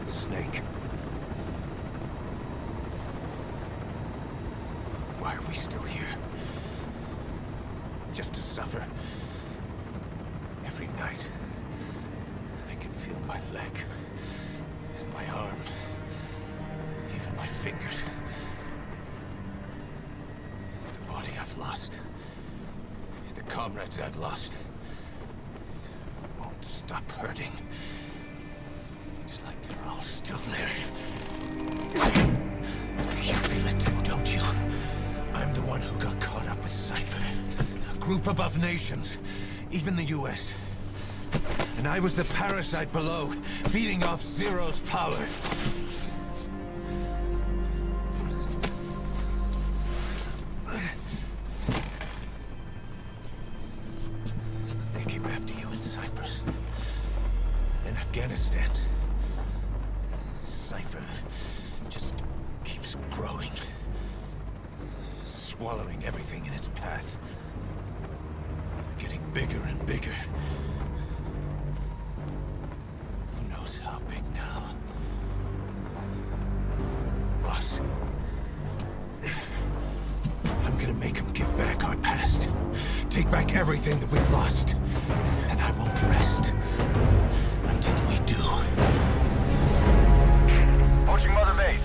Snake. Why are we still here? Just to suffer. Every night, I can feel my leg, and my arm, even my fingers. The body I've lost, the comrades I've lost, won't stop hurting. It's like they're all still there. You feel it too, don't you? I'm the one who got caught up with Cypher. A group above nations, even the US. And I was the parasite below, feeding off Zero's power. They came after you in Cyprus. Then Afghanistan. Cypher just keeps growing. Swallowing everything in its path. Getting bigger and bigger. Who knows how big now? Boss. I'm gonna make him give back our past. Take back everything that we've lost. And I won't rest until we do. Approaching Mother Base.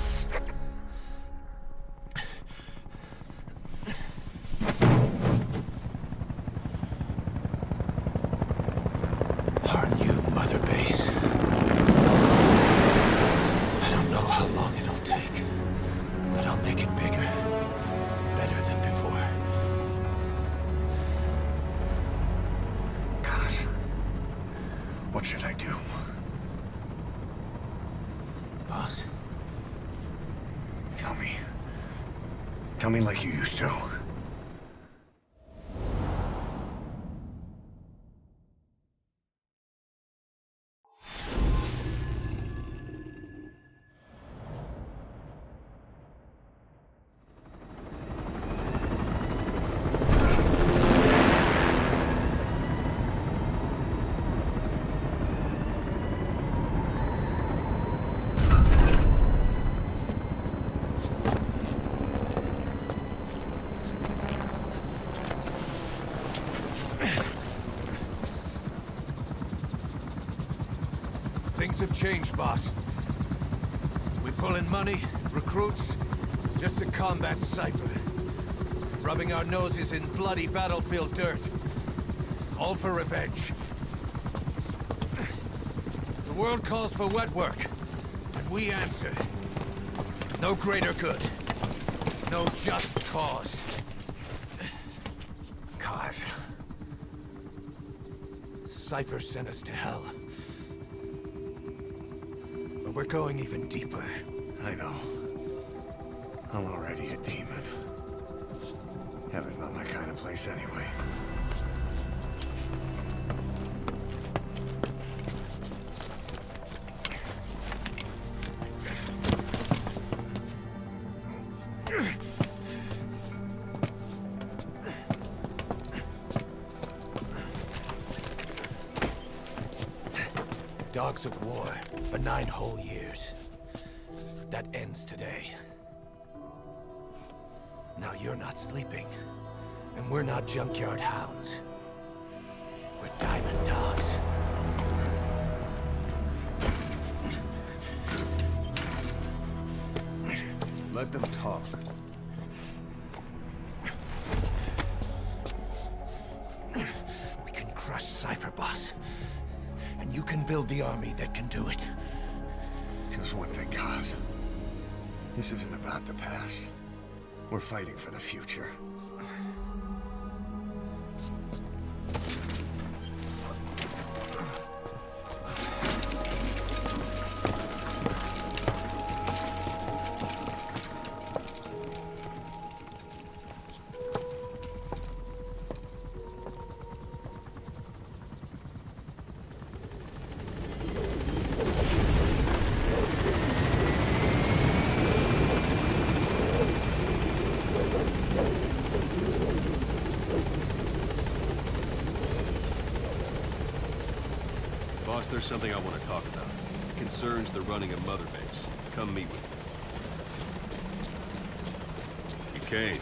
Our new Mother Base. I don't know how long it'll take, but I'll make it bigger, better than before. Gosh, what should I do? Boss, Tell me. Tell me like you used to. things have changed, boss. We pull in money, recruits, just to combat Cypher. Rubbing our noses in bloody battlefield dirt. All for revenge. The world calls for wet work, and we answer. No greater good. No just cause. Cause. Cypher sent us to hell. But we're going even deeper. I know. I'm already a demon. Heaven's not my kind of place anyway. Dogs of war for 9 whole years. That ends today. Now you're not sleeping, and we're not junkyard hounds. We're diamond dogs. Let them talk. We can crush Cypher, boss. And you can build the army that can do it. Just one thing, Kaz. This isn't about the past. We're fighting for the future. Boss, there's something I want to talk about. concerns the running of Mother Base. Come meet with me. You came.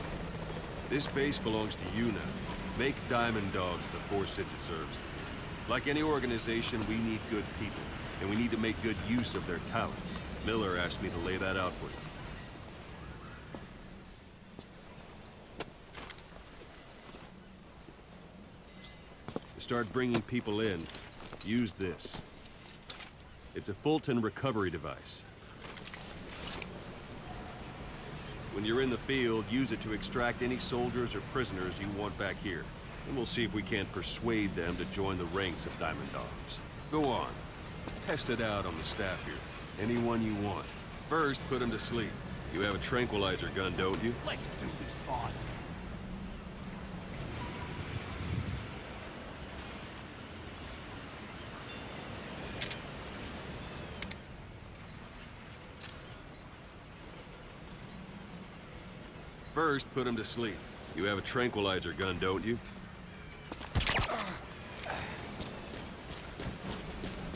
This base belongs to you now. Make Diamond Dogs the force it deserves to be. Like any organization, we need good people, and we need to make good use of their talents. Miller asked me to lay that out for you. To start bringing people in, use this. It's a Fulton recovery device. When you're in the field, use it to extract any soldiers or prisoners you want back here. And we'll see if we can't persuade them to join the ranks of Diamond Dogs. Go on. Test it out on the staff here. Anyone you want. First, put them to sleep. You have a tranquilizer gun, don't you? Let's do this, boss. First, put him to sleep. You have a tranquilizer gun, don't you?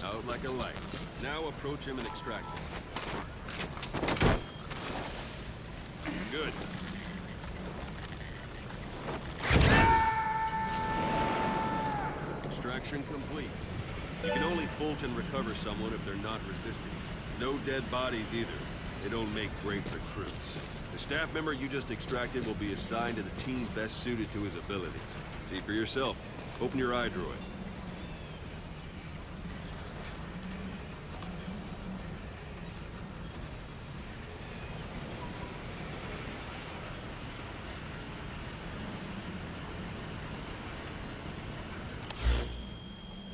Out like a light. Now approach him and extract him. Good. Extraction complete. You can only Fulton recover someone if they're not resisting. No dead bodies either. They don't make great recruits. The staff member you just extracted will be assigned to the team best suited to his abilities. See for yourself. Open your eye droid.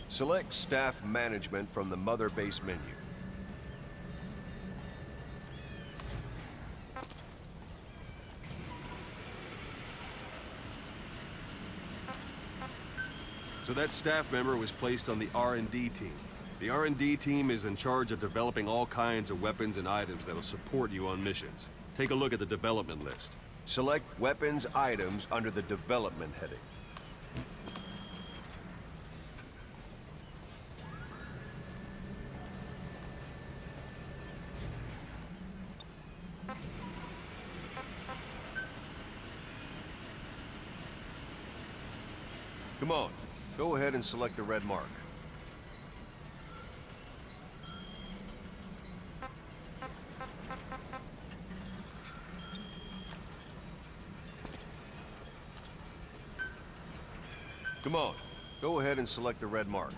Select Staff Management from the Mother Base menu. So that staff member was placed on the R&D team. The R&D team is in charge of developing all kinds of weapons and items that'll support you on missions. Take a look at the development list. Select Weapons Items under the Development heading. Come on. Go ahead and select the red mark. Come on. Go ahead and select the red mark.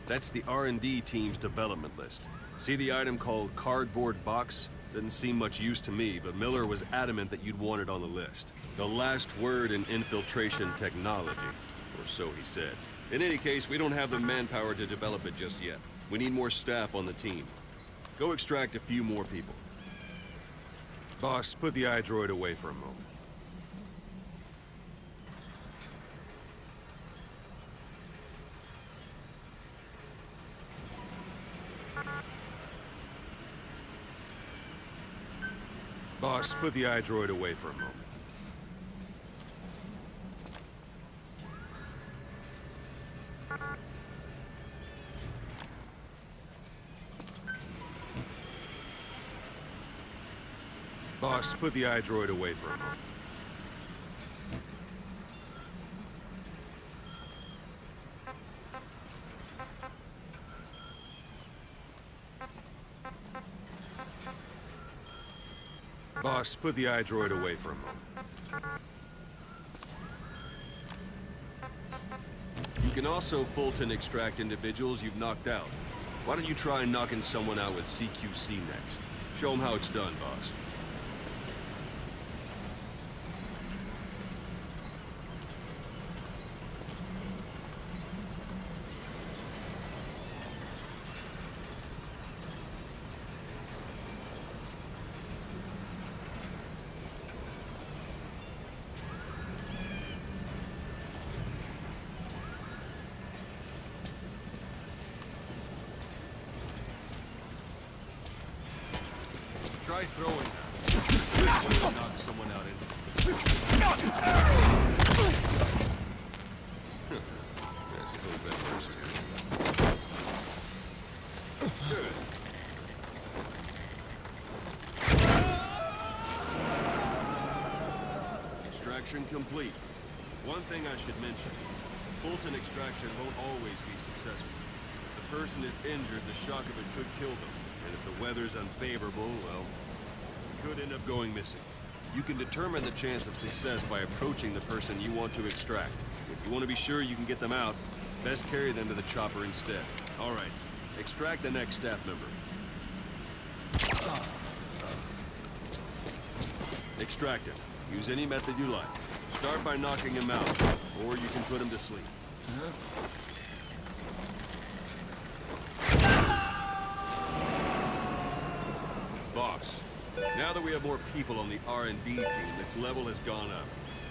That's the R&D team's development list. See the item called Cardboard Box? Doesn't seem much use to me, but Miller was adamant that you'd want it on the list. The last word in infiltration technology. Or so he said. In any case, we don't have the manpower to develop it just yet. We need more staff on the team. Go extract a few more people. Boss, put the iDroid away for a moment. Boss, put the iDroid away for a moment. Boss, put the iDroid away for a moment. Boss, put the iDroid away for a moment. You can also Fulton extract individuals you've knocked out. Why don't you try knocking someone out with CQC next? Show them how it's done, boss. Try throwing that. This way to knock someone out instantly. I suppose that works too. Good. Extraction complete. One thing I should mention. Fulton extraction won't always be successful. If the person is injured, the shock of it could kill them. And if the weather's unfavorable, well, it could end up going missing. You can determine the chance of success by approaching the person you want to extract. If you want to be sure you can get them out, best carry them to the chopper instead. All right, extract the next staff member. Extract him. Use any method you like. Start by knocking him out, or you can put him to sleep. Boss, now that we have more people on the R&D team, its level has gone up.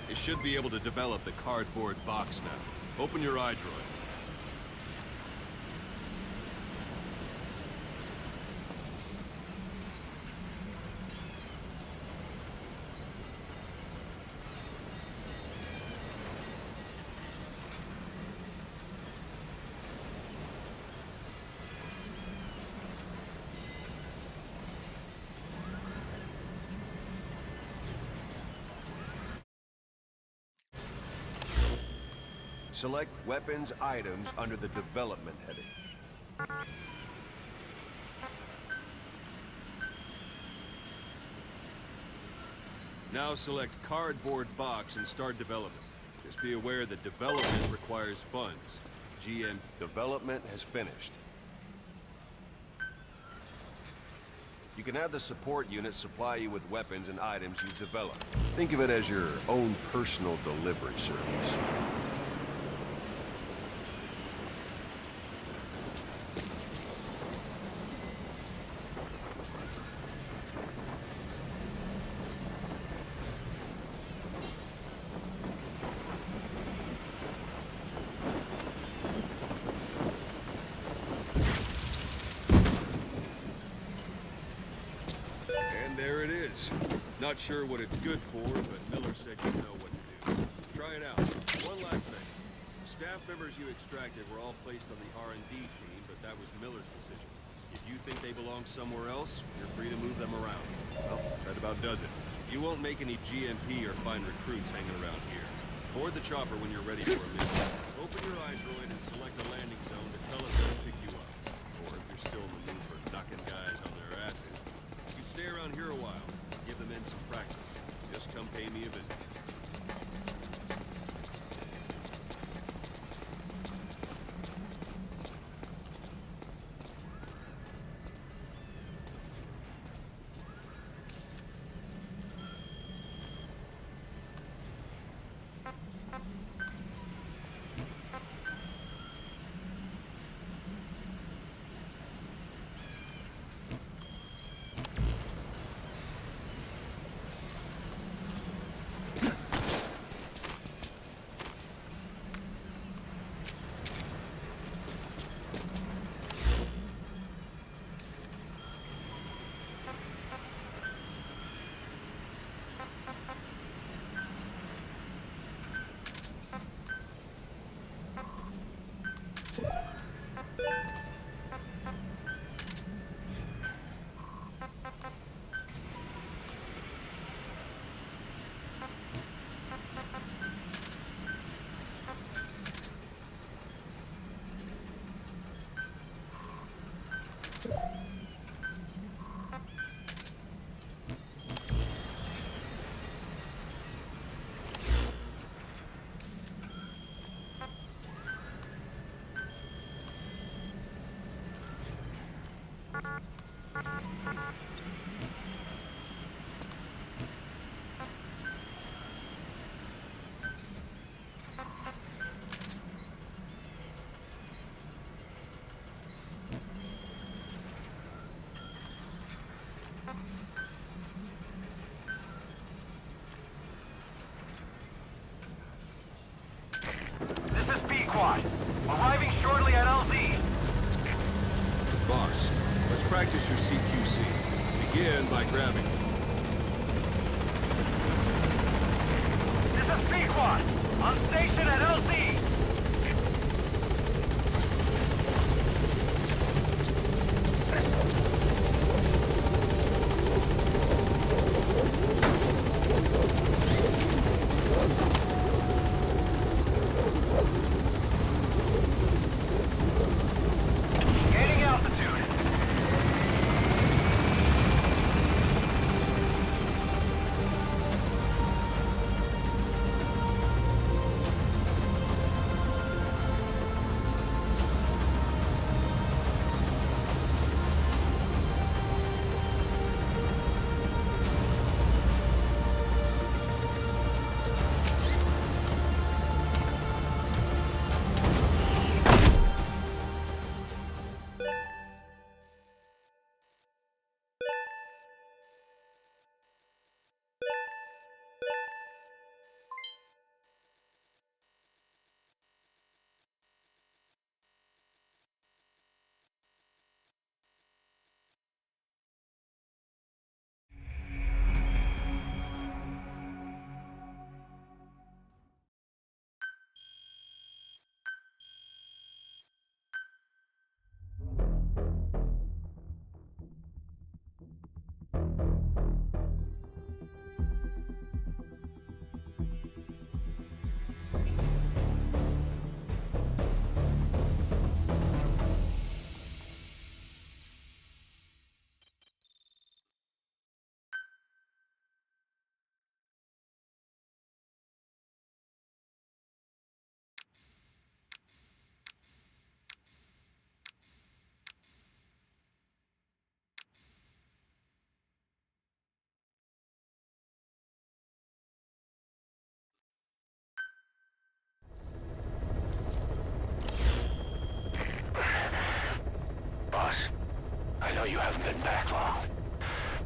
It should be able to develop the cardboard box now. Open your eye droid. Select weapons items under the development heading. Now select cardboard box and start development. Just be aware that development requires funds. GM Development has finished. You can have the support unit supply you with weapons and items you've developed. Think of it as your own personal delivery service. And there it is. Not sure what it's good for, but Miller said you know what to do. Try it out. One last thing. Staff members you extracted were all placed on the R&D team, but that was Miller's decision. If you think they belong somewhere else, you're free to move them around. Well, that about does it. You won't make any GMP or find recruits hanging around here. Board the chopper when you're ready for a mission. Open your eye droid and select a landing zone to tell us where to pick you up. Or if you're still in the mood for knocking guys on their asses, you can stay around here a while. Give the men some practice. Just come pay me a visit. This is B-Quad. Arriving shortly at LZ. Boss, let's practice your CQC. Begin by grabbing. This is B-Quad. On station at LZ.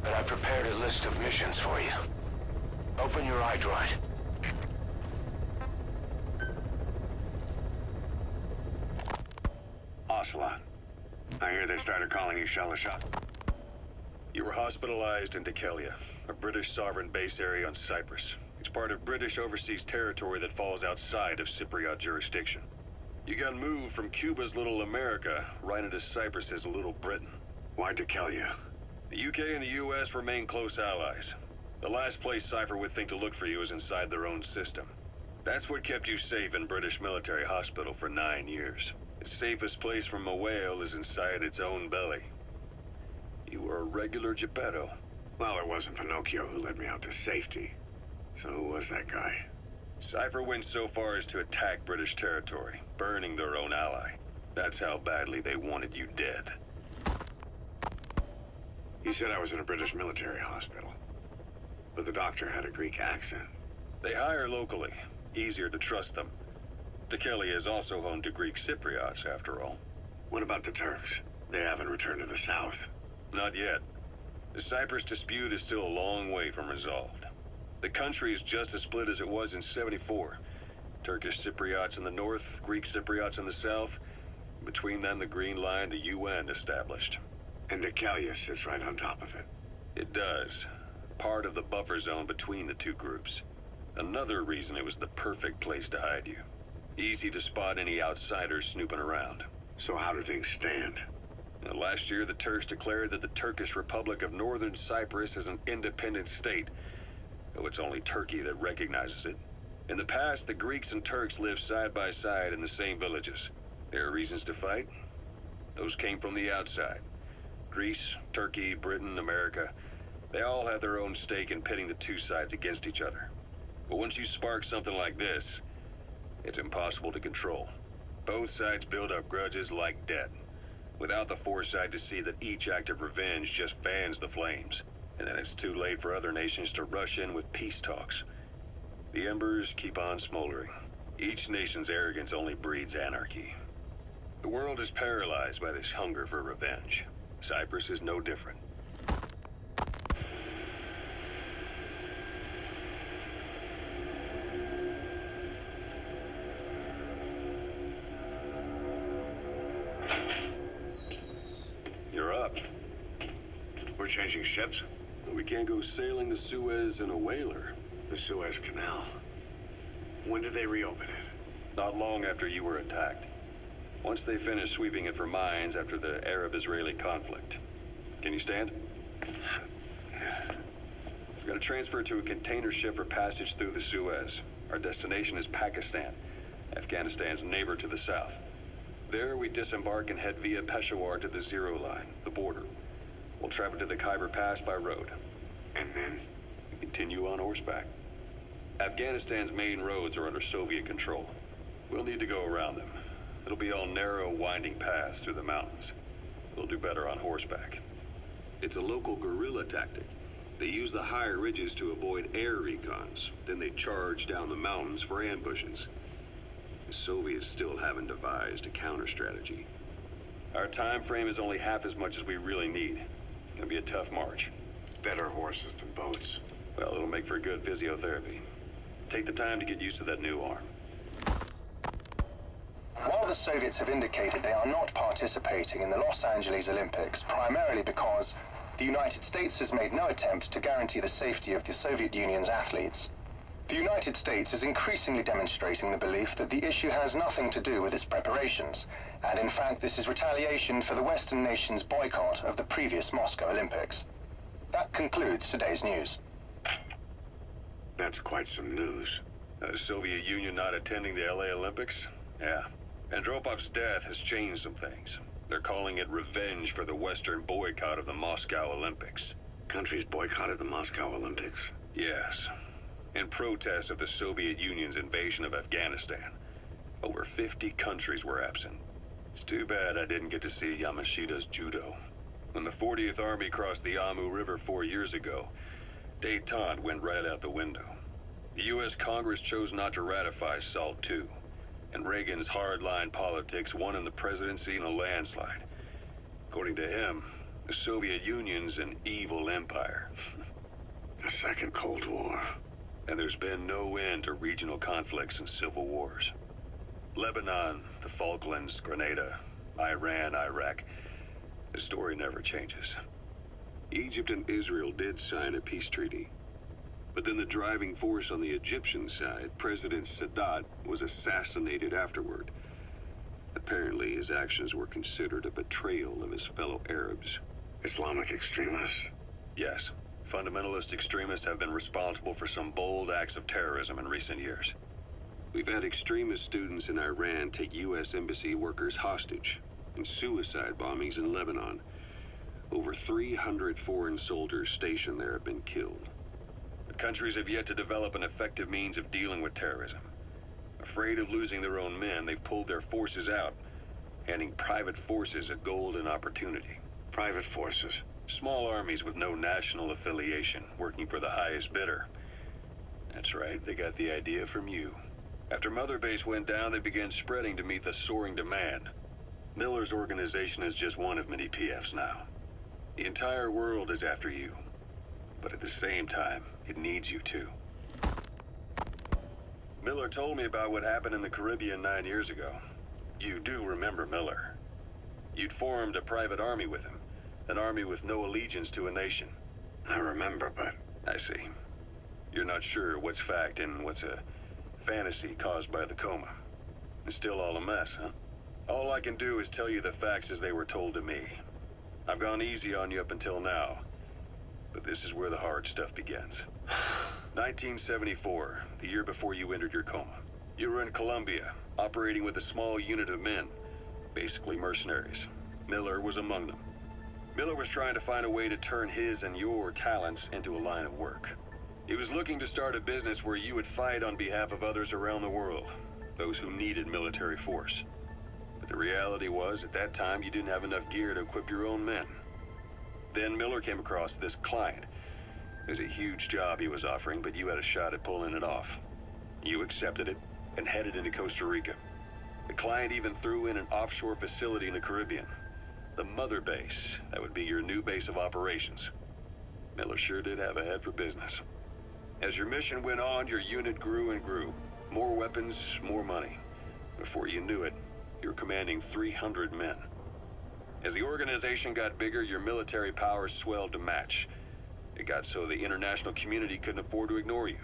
but I prepared a list of missions for you. Open your iDroid. Ocelot. I hear they started calling you Shalasha. You were hospitalized in Dikelia, a British sovereign base area on Cyprus. It's part of British overseas territory that falls outside of Cypriot jurisdiction. You got moved from Cuba's Little America right into Cyprus's Little Britain. Why Dikelia? The UK and the US remain close allies. The last place Cypher would think to look for you is inside their own system. That's what kept you safe in British military hospital for 9 years. The safest place from a whale is inside its own belly. You were a regular Geppetto. Well, it wasn't Pinocchio who led me out to safety. So who was that guy? Cypher went so far as to attack British territory, burning their own ally. That's how badly they wanted you dead. He said I was in a British military hospital. But the doctor had a Greek accent. They hire locally. Easier to trust them. Dikelia is also home to Greek Cypriots, after all. What about the Turks? They haven't returned to the south. Not yet. The Cyprus dispute is still a long way from resolved. The country is just as split as it was in '74. Turkish Cypriots in the north, Greek Cypriots in the south. Between them, the Green Line, the UN established. And Dikelia sits right on top of it. It does. Part of the buffer zone between the two groups. Another reason it was the perfect place to hide you. Easy to spot any outsiders snooping around. So how do things stand? Now, last year, the Turks declared that the Turkish Republic of Northern Cyprus is an independent state, though it's only Turkey that recognizes it. In the past, the Greeks and Turks lived side by side in the same villages. There are reasons to fight. Those came from the outside. Greece, Turkey, Britain, America, they all have their own stake in pitting the two sides against each other. But once you spark something like this, it's impossible to control. Both sides build up grudges like debt, without the foresight to see that each act of revenge just fans the flames, and then it's too late for other nations to rush in with peace talks. The embers keep on smoldering. Each nation's arrogance only breeds anarchy. The world is paralyzed by this hunger for revenge. Cyprus is no different. You're up. We're changing ships? We can't go sailing the Suez in a whaler. The Suez Canal. When did they reopen it? Not long after you were attacked. Once they finished sweeping it for mines after the Arab-Israeli conflict. Can you stand? We've got to transfer to a container ship for passage through the Suez. Our destination is Pakistan, Afghanistan's neighbor to the south. There we disembark and head via Peshawar to the Zero Line, the border. We'll travel to the Khyber Pass by road. And then? We continue on horseback. Afghanistan's main roads are under Soviet control. We'll need to go around them. It'll be all narrow, winding paths through the mountains. We'll do better on horseback. It's a local guerrilla tactic. They use the higher ridges to avoid air recons. Then they charge down the mountains for ambushes. The Soviets still haven't devised a counter-strategy. Our time frame is only half as much as we really need. It'll be a tough march. Better horses than boats. Well, it'll make for good physiotherapy. Take the time to get used to that new arm. While the Soviets have indicated they are not participating in the Los Angeles Olympics, primarily because the United States has made no attempt to guarantee the safety of the Soviet Union's athletes, the United States is increasingly demonstrating the belief that the issue has nothing to do with its preparations, and in fact this is retaliation for the Western nations' boycott of the previous Moscow Olympics. That concludes today's news. That's quite some news. The Soviet Union not attending the LA Olympics? Yeah. Andropov's death has changed some things. They're calling it revenge for the Western boycott of the Moscow Olympics. Countries boycotted the Moscow Olympics? Yes. In protest of the Soviet Union's invasion of Afghanistan. Over 50 countries were absent. It's too bad I didn't get to see Yamashita's judo. When the 40th Army crossed the Amu River 4 years ago, détente went right out the window. The U.S. Congress chose not to ratify SALT II, and Reagan's hardline politics won him the presidency in a landslide. According to him, The Soviet Union's an evil empire. The Second Cold War. And there's been no end to regional conflicts and civil wars. Lebanon, the Falklands, Grenada, Iran, Iraq. The story never changes. Egypt and Israel did sign a peace treaty. But then the driving force on the Egyptian side, President Sadat, was assassinated afterward. Apparently, his actions were considered a betrayal of his fellow Arabs. Islamic extremists? Yes. Fundamentalist extremists have been responsible for some bold acts of terrorism in recent years. We've had extremist students in Iran take U.S. embassy workers hostage, and suicide bombings in Lebanon. Over 300 foreign soldiers stationed there have been killed. The countries have yet to develop an effective means of dealing with terrorism. Afraid of losing their own men, they've pulled their forces out, handing private forces a golden opportunity. Private forces? Small armies with no national affiliation, working for the highest bidder. That's right, they got the idea from you. After Mother Base went down, they began spreading to meet the soaring demand. Miller's organization is just one of many PFs now. The entire world is after you. But at the same time, it needs you too. Miller told me about what happened in the Caribbean 9 years ago. You do remember Miller. You'd formed a private army with him. An army with no allegiance to a nation. I remember, but... I see. You're not sure what's fact and what's a fantasy caused by the coma. It's still all a mess, huh? All I can do is tell you the facts as they were told to me. I've gone easy on you up until now, but this is where the hard stuff begins. 1974, the year before you entered your coma. You were in Colombia, operating with a small unit of men, basically mercenaries. Miller was among them. Miller was trying to find a way to turn his and your talents into a line of work. He was looking to start a business where you would fight on behalf of others around the world, those who needed military force. But the reality was, at that time, you didn't have enough gear to equip your own men. Then Miller came across this client. It was a huge job he was offering, but you had a shot at pulling it off. You accepted it and headed into Costa Rica. The client even threw in an offshore facility in the Caribbean. The Mother Base, that would be your new base of operations. Miller sure did have a head for business. As your mission went on, your unit grew and grew. More weapons, more money. Before you knew it, you were commanding 300 men. As the organization got bigger, your military powers swelled to match. It got so the international community couldn't afford to ignore you.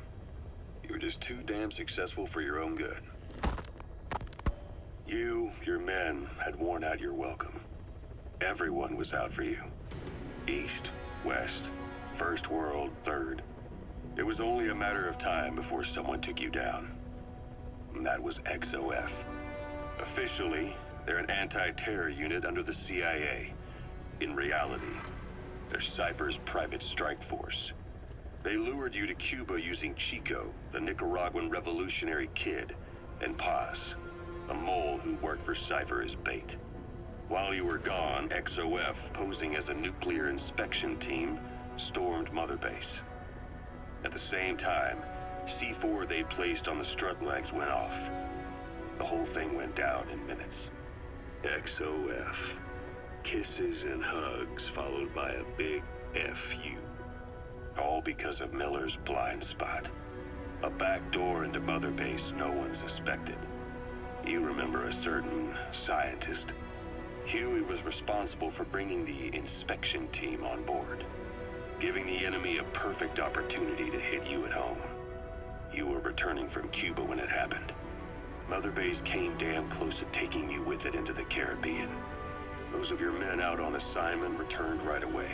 You were just too damn successful for your own good. You, your men, had worn out your welcome. Everyone was out for you. East, West, First World, Third. It was only a matter of time before someone took you down. And that was XOF. Officially, they're an anti-terror unit under the CIA. In reality, they're Cypher's private strike force. They lured you to Cuba using Chico, the Nicaraguan revolutionary kid, and Paz, a mole who worked for Cypher as bait. While you were gone, XOF, posing as a nuclear inspection team, stormed Mother Base. At the same time, C4 they placed on the strut legs went off. The whole thing went down in minutes. XOF. Kisses and hugs followed by a big FU. All because of Miller's blind spot. A back door into Mother Base no one suspected. You remember a certain scientist. Huey was responsible for bringing the inspection team on board, giving the enemy a perfect opportunity to hit you at home. You were returning from Cuba when it happened. Mother Base came damn close to taking you with it into the Caribbean. Those of your men out on assignment returned right away.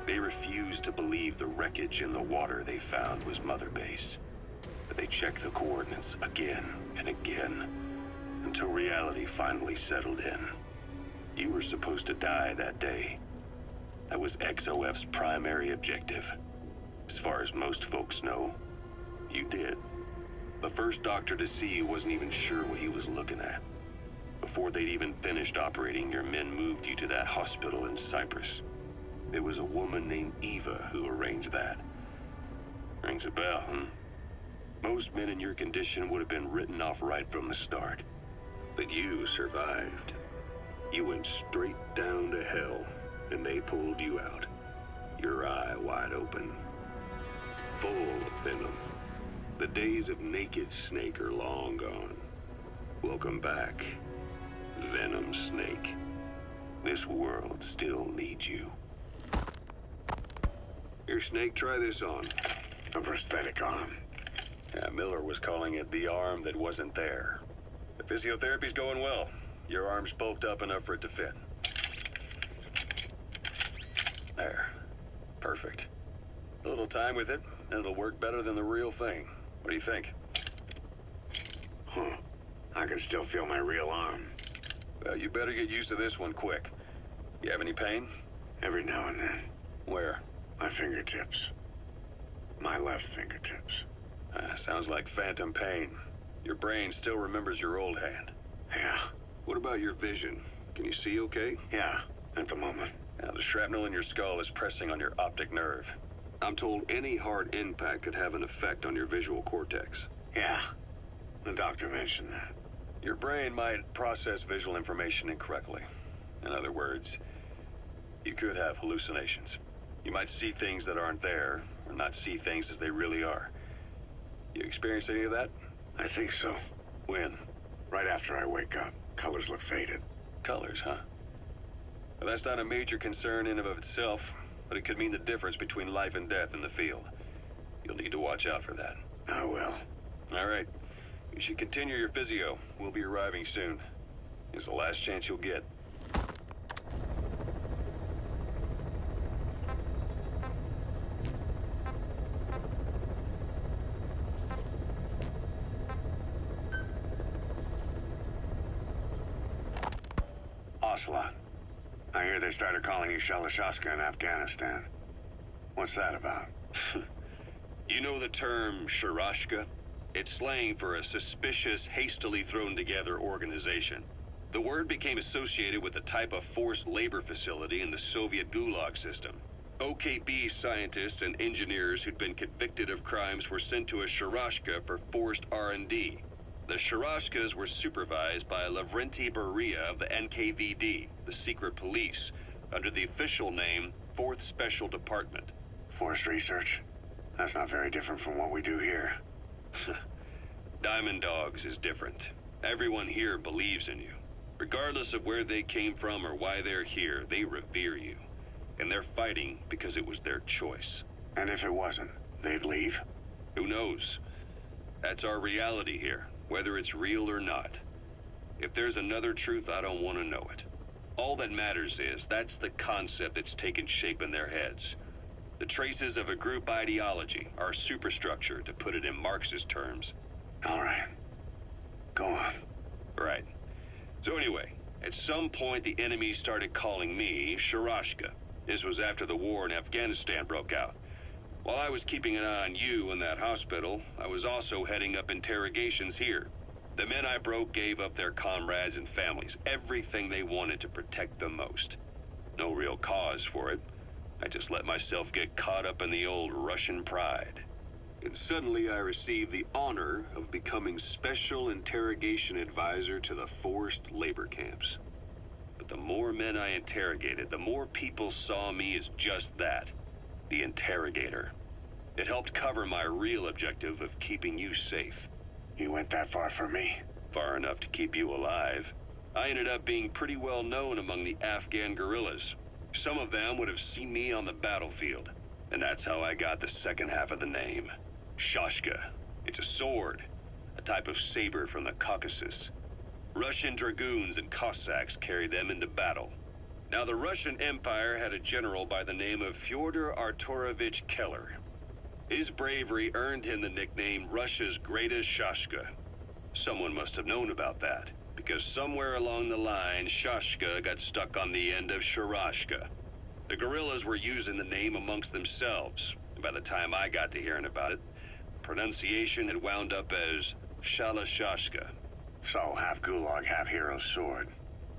They refused to believe the wreckage in the water they found was Mother Base. But they checked the coordinates again and again, until reality finally settled in. You were supposed to die that day. That was XOF's primary objective. As far as most folks know, you did. The first doctor to see you wasn't even sure what he was looking at. Before they'd even finished operating, your men moved you to that hospital in Cyprus. It was a woman named Eva who arranged that. Rings a bell, huh? Most men in your condition would have been written off right from the start. But you survived. You went straight down to hell and they pulled you out. Your eye wide open. Full venom. The days of naked Snake are long gone. Welcome back, Venom Snake. This world still needs you. Here, Snake, try this on. A prosthetic arm. Yeah, Miller was calling it the arm that wasn't there. The physiotherapy's going well. Your arm's bulked up enough for it to fit. There. Perfect. A little time with it, and it'll work better than the real thing. What do you think? Huh. I can still feel my real arm. Well, you better get used to this one quick. You have any pain? Every now and then. Where? My fingertips. My left fingertips. Sounds like phantom pain. Your brain still remembers your old hand. Yeah. What about your vision? Can you see okay? Yeah, at the moment. Now, the shrapnel in your skull is pressing on your optic nerve. I'm told any hard impact could have an effect on your visual cortex. Yeah. The doctor mentioned that. Your brain might process visual information incorrectly. In other words, you could have hallucinations. You might see things that aren't there, or not see things as they really are. You experience any of that? I think so. When? Right after I wake up. Colors look faded. Colors, huh? Well, that's not a major concern in and of itself, but it could mean the difference between life and death in the field. You'll need to watch out for that. I will. All right. You should continue your physio. We'll be arriving soon. It's the last chance you'll get. Ocelot. I hear they started calling you Shalashaska in Afghanistan. What's that about? You know the term Sharashka? It's slang for a suspicious, hastily thrown together organization. The word became associated with a type of forced labor facility in the Soviet Gulag system. OKB scientists and engineers who'd been convicted of crimes were sent to a Sharashka for forced R&D. The Sharashkas were supervised by Lavrenti Beria of the NKVD, the secret police, under the official name 4th Special Department. Forced research? That's not very different from what we do here. Diamond Dogs is different. Everyone here believes in you. Regardless of where they came from or why they're here, they revere you. And they're fighting because it was their choice. And if it wasn't, they'd leave? Who knows? That's our reality here, whether it's real or not. If there's another truth, I don't want to know it. All that matters is that's the concept that's taken shape in their heads. The traces of a group ideology, our superstructure, to put it in Marxist terms. All right. Go on. Right. So anyway, at some point the enemy started calling me Sharashka. This was after the war in Afghanistan broke out. While I was keeping an eye on you in that hospital, I was also heading up interrogations here. The men I broke gave up their comrades and families, everything they wanted to protect them most. No real cause for it. I just let myself get caught up in the old Russian pride. And suddenly I received the honor of becoming Special Interrogation Advisor to the forced labor camps. But the more men I interrogated, the more people saw me as just that, the interrogator. It helped cover my real objective of keeping you safe. You went that far for me? Far enough to keep you alive. I ended up being pretty well known among the Afghan guerrillas. Some of them would have seen me on the battlefield, and that's how I got the second half of the name. Shashka. It's a sword, a type of saber from the Caucasus. Russian dragoons and Cossacks carried them into battle. Now, the Russian Empire had a general by the name of Fyodor Arturovich Keller. His bravery earned him the nickname Russia's Greatest Shashka. Someone must have known about that, because somewhere along the line, Shashka got stuck on the end of Sharashka. The guerrillas were using the name amongst themselves, and by the time I got to hearing about it, pronunciation had wound up as Shalashashka. So, half Gulag, half Hero Sword.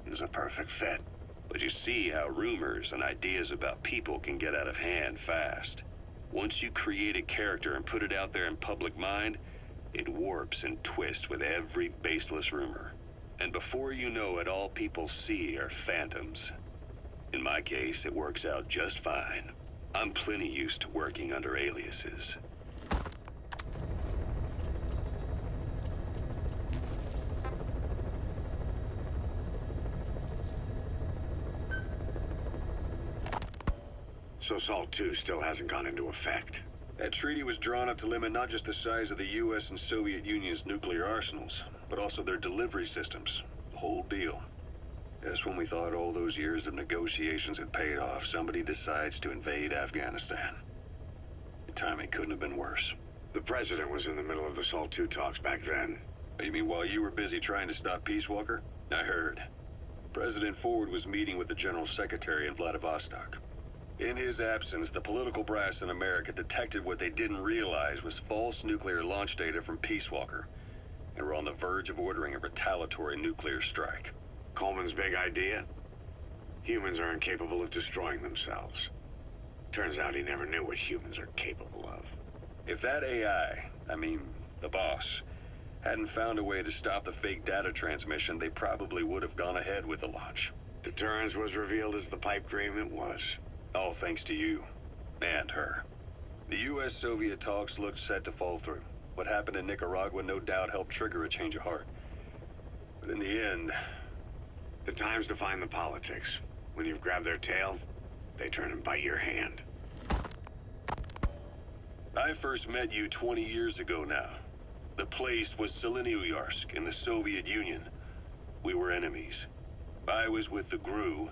Is a perfect fit. But you see how rumors and ideas about people can get out of hand fast. Once you create a character and put it out there in public mind, it warps and twists with every baseless rumor. And before you know it, all people see are phantoms. In my case, it works out just fine. I'm plenty used to working under aliases. So SALT II still hasn't gone into effect. That treaty was drawn up to limit not just the size of the U.S. and Soviet Union's nuclear arsenals, but also their delivery systems. The whole deal. Just when we thought all those years of negotiations had paid off, somebody decides to invade Afghanistan. The timing couldn't have been worse. The president was in the middle of the SALT II talks back then. You mean while you were busy trying to stop Peace Walker? I heard. President Ford was meeting with the General Secretary in Vladivostok. In his absence, the political brass in America detected what they didn't realize was false nuclear launch data from Peace Walker, and were on the verge of ordering a retaliatory nuclear strike. Coleman's big idea? Humans are incapable of destroying themselves. Turns out he never knew what humans are capable of. If that AI, the boss, hadn't found a way to stop the fake data transmission, they probably would have gone ahead with the launch. Deterrence was revealed as the pipe dream it was. All thanks to you. And her. The U.S.-Soviet talks looked set to fall through. What happened in Nicaragua no doubt helped trigger a change of heart. But in the end... The times define the politics. When you've grabbed their tail, they turn and bite your hand. I first met you 20 years ago now. The place was Selenouyarsk in the Soviet Union. We were enemies. I was with the GRU.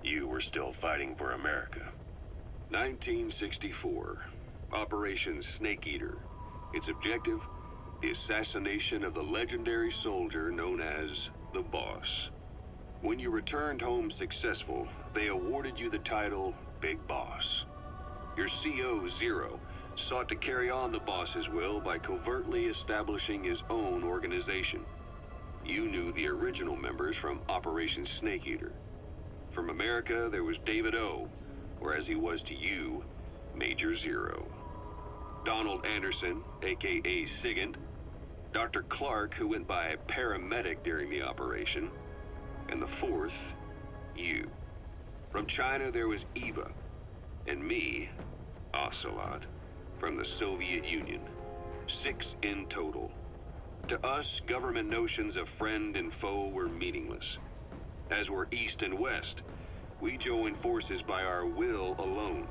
You were still fighting for America. 1964. Operation Snake Eater. Its objective? The assassination of the legendary soldier known as the Boss. When you returned home successful, they awarded you the title Big Boss. Your CO, Zero, sought to carry on the boss's will by covertly establishing his own organization. You knew the original members from Operation Snake Eater. From America, there was David O, or as he was to you, Major Zero. Donald Anderson, aka Sigint, Dr. Clark, who went by paramedic during the operation, and the fourth, you. From China, there was Eva, and me, Ocelot, from the Soviet Union. 6 in total. To us, government notions of friend and foe were meaningless. As were East and West, we joined forces by our will alone.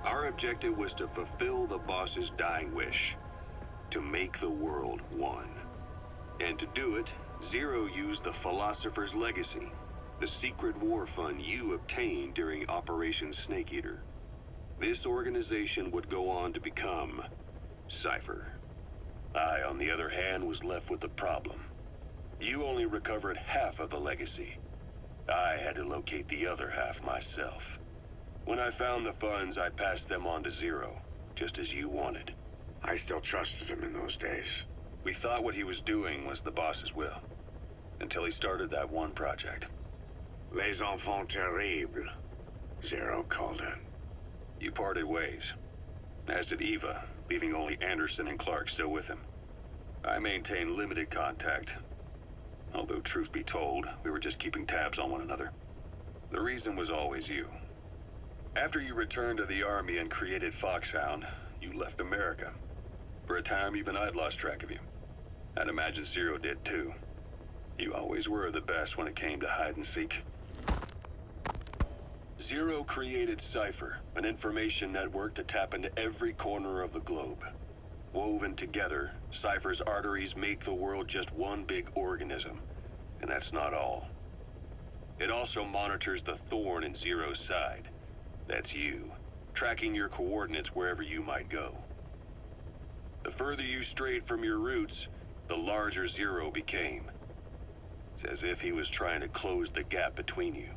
Our objective was to fulfill the boss's dying wish, to make the world one. And to do it, Zero used the Philosopher's Legacy, the secret war fund you obtained during Operation Snake Eater. This organization would go on to become Cypher. I, on the other hand, was left with the problem. You only recovered half of the legacy. I had to locate the other half myself. When I found the funds, I passed them on to Zero, just as you wanted. I still trusted him in those days. We thought what he was doing was the boss's will, until he started that one project. Les enfants terribles, Zero called it. You parted ways, as did Eva, leaving only Anderson and Clark still with him. I maintained limited contact, although truth be told, we were just keeping tabs on one another. The reason was always you. After you returned to the Army and created Foxhound, you left America. For a time, even I'd lost track of you. I'd imagine Zero did too. You always were the best when it came to hide and seek. Zero created Cypher, an information network to tap into every corner of the globe. Woven together, Cypher's arteries make the world just one big organism. And that's not all. It also monitors the thorn in Zero's side. That's you, tracking your coordinates wherever you might go. The further you strayed from your roots, the larger Zero became. It's as if he was trying to close the gap between you.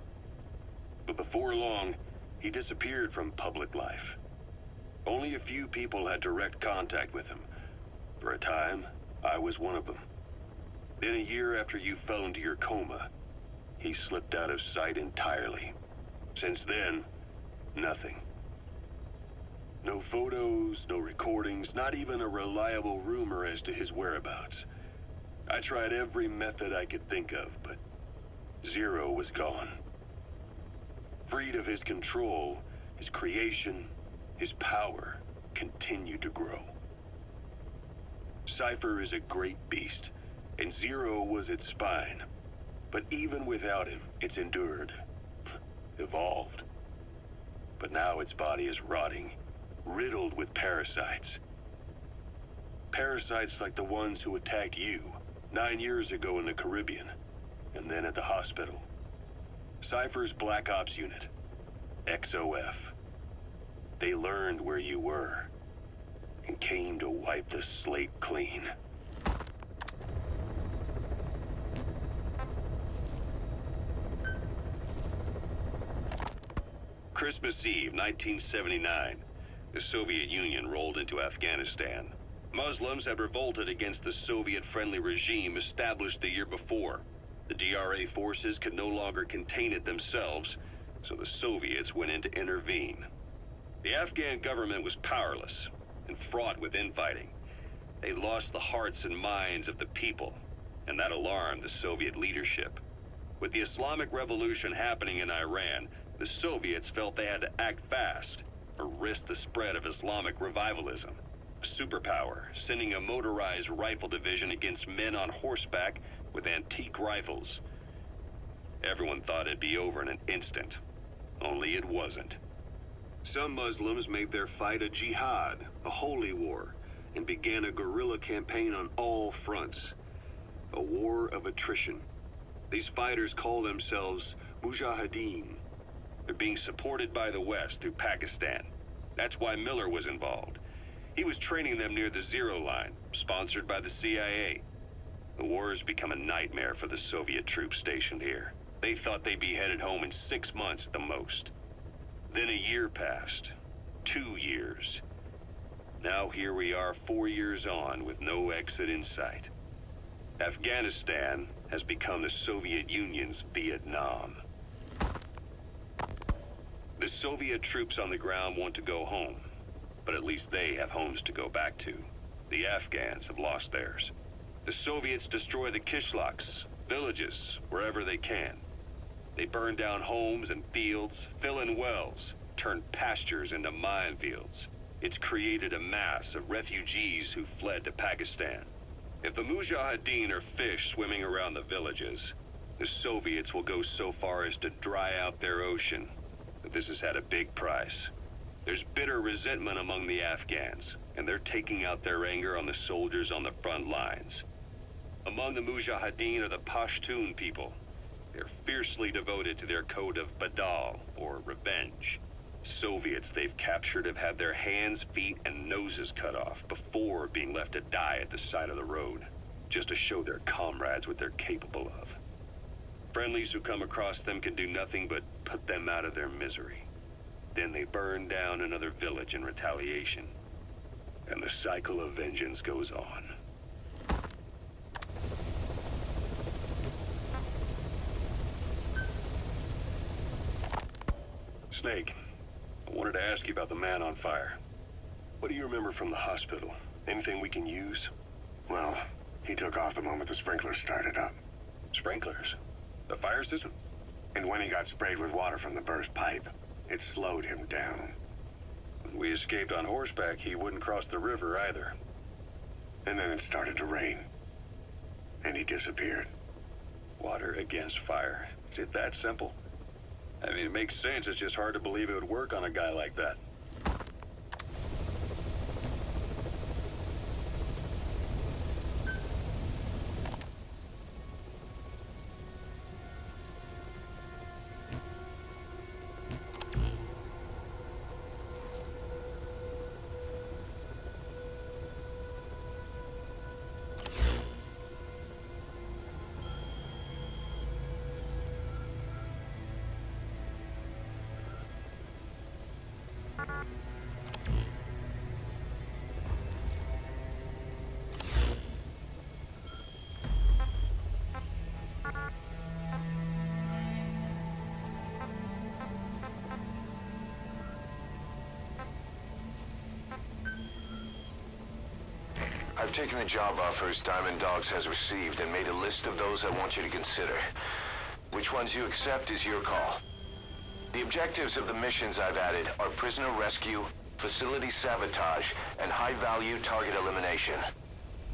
But before long, he disappeared from public life. Only a few people had direct contact with him. For a time, I was one of them. Then a year after you fell into your coma, he slipped out of sight entirely. Since then, nothing. No photos, no recordings, not even a reliable rumor as to his whereabouts. I tried every method I could think of, but Zero was gone. Freed of his control, his creation, his power continued to grow. Cypher is a great beast, and Zero was its spine. But even without him, it's endured, evolved. But now its body is rotting, riddled with parasites. Parasites like the ones who attacked you 9 years ago in the Caribbean, and then at the hospital. Cypher's Black Ops Unit, XOF. They learned where you were, and came to wipe the slate clean. Christmas Eve, 1979. The Soviet Union rolled into Afghanistan. Muslims had revolted against the Soviet-friendly regime established the year before. The DRA forces could no longer contain it themselves, so the Soviets went in to intervene. The Afghan government was powerless and fraught with infighting. They lost the hearts and minds of the people, and that alarmed the Soviet leadership. With the Islamic Revolution happening in Iran, the Soviets felt they had to act fast or risk the spread of Islamic revivalism. A superpower, sending a motorized rifle division against men on horseback with antique rifles. Everyone thought it'd be over in an instant, only it wasn't. Some Muslims made their fight a jihad, a holy war, and began a guerrilla campaign on all fronts. A war of attrition. These fighters call themselves Mujahideen. They're being supported by the West through Pakistan. That's why Miller was involved. He was training them near the Zero Line, sponsored by the CIA. The war has become a nightmare for the Soviet troops stationed here. They thought they'd be headed home in 6 months at the most. Then a year passed. 2 years. Now here we are 4 years on with no exit in sight. Afghanistan has become the Soviet Union's Vietnam. The Soviet troops on the ground want to go home, but at least they have homes to go back to. The Afghans have lost theirs. The Soviets destroy the kishlaks, villages, wherever they can. They burn down homes and fields, fill in wells, turn pastures into minefields. It's created a mass of refugees who fled to Pakistan. If the Mujahideen are fish swimming around the villages, the Soviets will go so far as to dry out their ocean. But this has had a big price. There's bitter resentment among the Afghans, and they're taking out their anger on the soldiers on the front lines. Among the Mujahideen are the Pashtun people. They're fiercely devoted to their code of Badal, or revenge. Soviets they've captured have had their hands, feet, and noses cut off before being left to die at the side of the road, just to show their comrades what they're capable of. Friendlies who come across them can do nothing but put them out of their misery. Then they burn down another village in retaliation. And the cycle of vengeance goes on. Snake, I wanted to ask you about the man on fire. What do you remember from the hospital? Anything we can use? Well, he took off the moment the sprinklers started up. Sprinklers? The fire system? And when he got sprayed with water from the burst pipe, it slowed him down. When we escaped on horseback, he wouldn't cross the river either. And then it started to rain. And he disappeared. Water against fire. Is it that simple? I mean, it makes sense. It's just hard to believe it would work on a guy like that. I've taken the job offers Diamond Dogs has received and made a list of those I want you to consider. Which ones you accept is your call. The objectives of the missions I've added are prisoner rescue, facility sabotage, and high-value target elimination.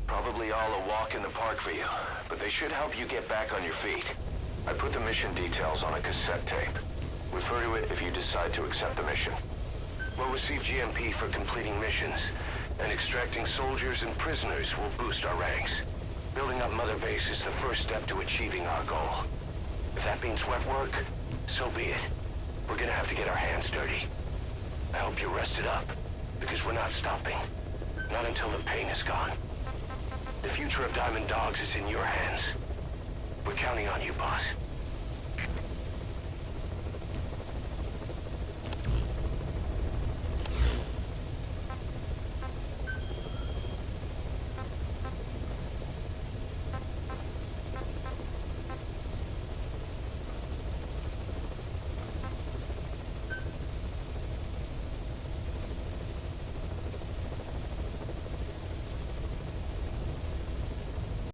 Probably all a walk in the park for you, but they should help you get back on your feet. I put the mission details on a cassette tape. Refer to it if you decide to accept the mission. We'll receive GMP for completing missions, and extracting soldiers and prisoners will boost our ranks. Building up Mother Base is the first step to achieving our goal. If that means wet work, so be it. We're gonna have to get our hands dirty. I hope you're rested up, because we're not stopping. Not until the pain is gone. The future of Diamond Dogs is in your hands. We're counting on you, boss.